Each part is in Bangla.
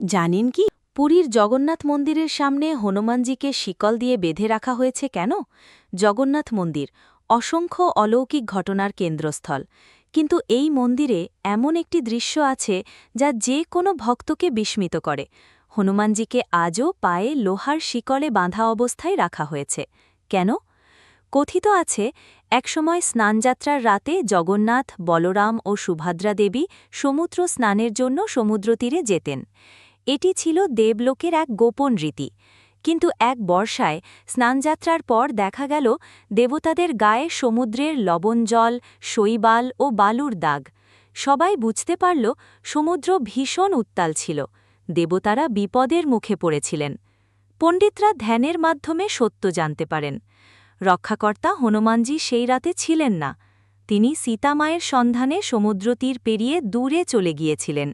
জানেন কি পুরীর জগন্নাথ মন্দিরের সামনে হনুমানজিকে শিকল দিয়ে বেঁধে রাখা হয়েছে কেন? জগন্নাথ মন্দির অসংখ্য অলৌকিক ঘটনার কেন্দ্রস্থল, কিন্তু এই মন্দিরে এমন একটি দৃশ্য আছে যা যে কোনো ভক্তকে বিস্মিত করে। হনুমানজিকে আজও পায়ে লোহার শিকলে বাঁধা অবস্থায় রাখা হয়েছে কেন? কথিত আছে, একসময় স্নানযাত্রার রাতে জগন্নাথ, বলরাম ও সুভদ্রা দেবী সমুদ্র স্নানের জন্য সমুদ্রতীরে যেতেন। এটি ছিল দেবলোকের এক গোপন রীতি, কিন্তু এক বর্ষায় স্নানযাত্রার পর দেখা গেল দেবতাদের গায়ে সমুদ্রের লবণ জল, শৈবাল ও বালুর দাগ। সবাই বুঝতে পারল সমুদ্র ভীষণ উত্তাল ছিল, দেবতারা বিপদের মুখে পড়েছিলেন। পণ্ডিতরা ধ্যানের মাধ্যমে সত্য জানতে পারেন। রক্ষাকর্তা হনুমানজি সেই রাতে ছিলেন না, তিনি সীতামায়ের সন্ধানে সমুদ্রতীর পেরিয়ে দূরে চলে গিয়েছিলেন।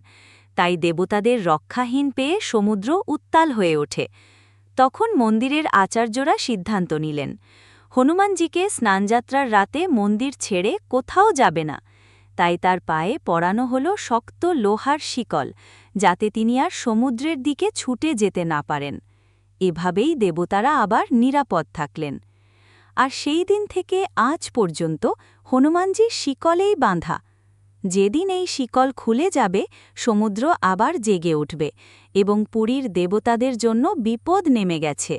তাই দেবতাদের রক্ষাহীন পেয়ে সমুদ্র উত্তাল হয়ে ওঠে। তখন মন্দিরের আচার্যরা সিদ্ধান্ত নিলেন, হনুমানজিকে স্নানযাত্রার রাতে মন্দির ছেড়ে কোথাও যাবে না। তাই তার পায়ে পরানো হল শক্ত লোহার শিকল, যাতে তিনি আর সমুদ্রের দিকে ছুটে যেতে না পারেন। এভাবেই দেবতারা আবার নিরাপদ থাকলেন। আর সেই দিন থেকে আজ পর্যন্ত হনুমানজি শিকলেই বাঁধা। যেদিন এই শিকল খুলে যাবে, সমুদ্র আবার জেগে উঠবে এবং পুরীর দেবতাদের জন্য বিপদ নেমে গেছে।